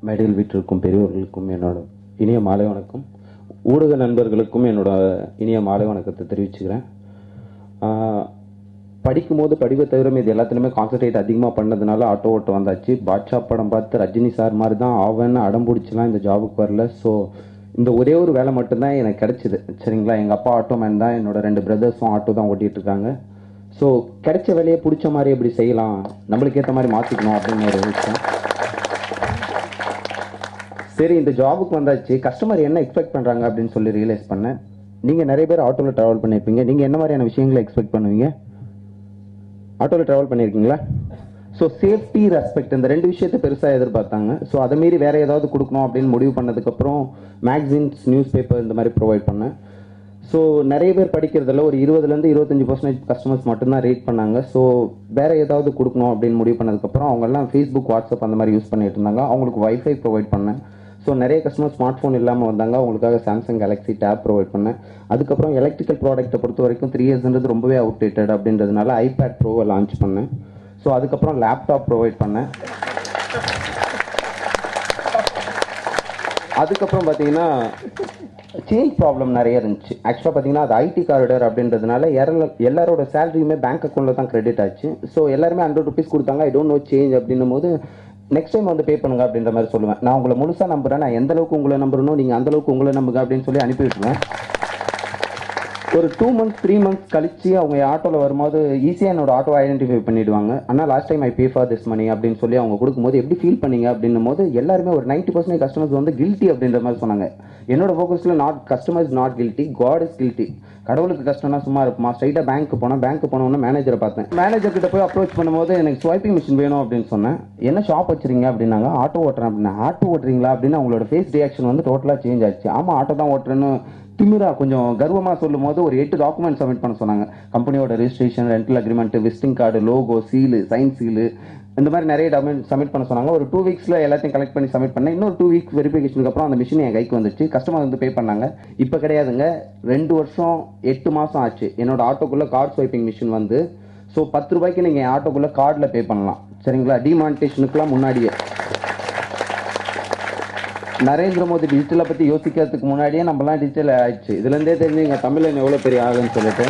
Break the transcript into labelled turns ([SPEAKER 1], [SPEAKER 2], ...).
[SPEAKER 1] மேடையில் வீட்டிற்கும் பெரியவர்களுக்கும் என்னோட இனிய மாலை வணக்கம். ஊடக நண்பர்களுக்கும் என்னோட இனிய மாலை வணக்கத்தை தெரிவிச்சுக்கிறேன். படிக்கும்போது படிப்பை தவிர இது எல்லாத்துலேயுமே கான்சன்ட்ரேட் அதிகமாக பண்ணதுனால ஆட்டோ ஓட்ட வந்தாச்சு. பாட்ஷா படம் பார்த்து ரஜினி சார் மாதிரி தான் ஆவன்னு அடம் பிடிச்சலாம் இந்த ஜாபுக்கு வரல. ஸோ இந்த ஒரே ஒரு வேலை மட்டும்தான் எனக்கு கிடைச்சிது. சரிங்களா, எங்கள் அப்பா ஆட்டோ மேன் தான், என்னோட 2 பிரதர்ஸும் ஆட்டோ தான் ஓட்டிகிட்டு இருக்காங்க. ஸோ கிடைச்ச வேலையை பிடிச்ச மாதிரி எப்படி செய்யலாம், நம்மளுக்கு ஏற்ற மாதிரி மாற்றிக்கணும் அப்படின்னு ஒரு விஷயம். சரி, இந்த ஜாபுக்கு வந்தாச்சு. கஸ்டமர் என்ன எக்ஸ்பெக்ட் பண்ணுறாங்க அப்படின்னு சொல்லி ரியலைஸ் பண்ணேன். நீங்கள் நிறைய பேர் ஆட்டோவில் ட்ராவல் பண்ணியிருப்பீங்க. நீங்கள் என்ன மாதிரியான விஷயங்களை எக்ஸ்பெக்ட் பண்ணுவீங்க? ஆட்டோவில் ட்ராவல் பண்ணியிருக்கீங்களா? ஸோ சேஃப்டி, ரெஸ்பெக்ட், இந்த 2 விஷயத்தை பெருசாக எதிர்பார்த்தாங்க. ஸோ அதை மீறி வேறு ஏதாவது கொடுக்கணும் அப்படின்னு முடிவு பண்ணதுக்கப்புறம் மேக்சின்ஸ், நியூஸ் பேப்பர் இந்த மாதிரி ப்ரொவைட் பண்ணேன். ஸோ நிறைய பேர் படிக்கிறதில்ல, ஒரு 20% 25% கஸ்டமர்ஸ் மட்டும்தான் ரேட் பண்ணாங்க. ஸோ வேறு ஏதாவது கொடுக்கணும் அப்படின்னு முடிவு பண்ணதுக்கப்புறம் அவங்கெல்லாம் ஃபேஸ்புக், வாட்ஸ்அப் அந்த மாதிரி யூஸ் பண்ணிட்டு இருந்தாங்க. அவங்களுக்கு வைஃபை ப்ரொவைட் பண்ணேன். ஸோ நிறைய கஸ்டமர் ஸ்மார்ட் ஃபோன் இல்லாமல் வந்தாங்க. அவங்களுக்காக சாம்சங் கேலக்ஸி டேப் ப்ரொவைட் பண்ணேன். அதுக்கப்புறம் எலக்ட்ரிக்கல் ப்ராடக்ட்டை பொறுத்த வரைக்கும் 3 இயர்ஸ்ன்றது ரொம்பவே அவுடேட்டட் அப்படின்றதுனால ஐபேட் ப்ரோவை லான்ச் பண்ணேன். ஸோ அதுக்கப்புறம் லேப்டாப் ப்ரொவைட் பண்ணேன். அதுக்கப்புறம் பார்த்தீங்கன்னா சேஞ்ச் ப்ராப்ளம் நிறைய இருந்துச்சு. ஆக்சுவலாக பார்த்தீங்கன்னா அது ஐடி காரிடர் அப்படின்றதுனால எல்லாரோட சேலரியுமே பேங்க் அக்கௌண்ட்டில் தான் கிரெடிட் ஆச்சு. ஸோ எல்லாருமே 100 rupees கொடுத்தாங்க. ஐ டோன்ட் நோ சேஞ்ச் அப்படின்னும் போது நெக்ஸ்ட் டைம் வந்து பே பண்ணுங்க அப்படின்ற மாதிரி சொல்லுவேன். நான் உங்களை முழுசாக நம்புகிறேன், நான் எந்த அளவுக்கு உங்களை நம்புறனோ நீங்கள் அந்த அளவுக்கு உங்களை நம்புங்க அப்படின்னு சொல்லி அனுப்பி விட்டுருவேன். ஒரு 2 months 3 months கழிச்சு அவங்க ஆட்டோவில் வரும்போது ஈஸியாக என்னோட ஆட்டோ ஐடென்டிஃபை பண்ணிவிடுவாங்க. ஆனால் last time I pay for this money அப்படின்னு சொல்லி அவங்க கொடுக்கும்போது எப்படி ஃபீல் பண்ணீங்க அப்படின்னும் போது எல்லாருமே ஒரு 90% கஸ்டமர்ஸ் வந்து கில்ட்டி அப்படின்ற மாதிரி சொன்னாங்க. என்னோட ஃபோக்கஸில் customer is not guilty, God is guilty. கடவுளுக்கு கஷ்டம்னா சும்மா இருப்போமா? ஸ்ட்ரைட்டாக பேங்க்கு போனோன்னு மேனேஜரை பார்த்தேன். மேனேஜர் கிட்ட போய் அப்ரோச் பண்ணும்போது எனக்கு ஸ்வைப்பிங் மிஷின் வேணும் அப்படின்னு சொன்னேன். என்ன ஷாப் வச்சுருங்க அப்படின்னாங்க. ஆட்டோ ஓட்டுறேன் அப்படின்னா. ஆட்டோ ஓட்டுறீங்களா அப்படின்னு அவங்களோட ஃபேஸ் ரியாக்ஷன் வந்து டோட்டலாக சேஞ்ச் ஆச்சு. ஆமாம், ஆட்டோ தான் ஓட்டுறேன்னு திமிரா கொஞ்சம் கர்வமாக சொல்லும் போது ஒரு 8 டாக்குமெண்ட் சப்மிட் பண்ண சொன்னாங்க. கம்பெனியோட registration, rental agreement, visiting card, logo, seal, sign seal, இந்த மாதிரி நிறைய டாக்குமெண்ட் சப்மிட் பண்ண சொன்னாங்க. ஒரு 2 weeksல எல்லாத்தையும் கலெக்ட் பண்ணி சப்மிட் பண்ணேன். இன்னொரு 2 weeks வெரிஃபிகேஷனுக்கு அப்புறம் அந்த மிஷின் என் கைக்கு வந்துச்சு. கஸ்டமர் வந்து பே பண்ணாங்க. இப்போ கிடையாதுங்க, 2 வருஷம் 8 மாதம் ஆச்சு என்னோட ஆட்டோக்குள்ளே கார்டு ஸ்வைப்பிங் மிஷின் வந்து. ஸோ 10 ரூபாய்க்கு நீங்கள் ஆட்டோக்குள்ளே கார்டில் பே பண்ணலாம். சரிங்களா, டிமானிட்டேஷனுக்குலாம் முன்னாடியே. நரேந்திர மோடி டிஜிட்டலை பற்றி யோசிக்கிறதுக்கு முன்னாடியே நம்மலாம் டிஜிட்டல் ஆயிடுச்சு. இதுலேருந்தே தெரிஞ்சு எங்கள் தமிழன் எவ்வளோ பெரிய ஆகுன்னு சொல்லிட்டு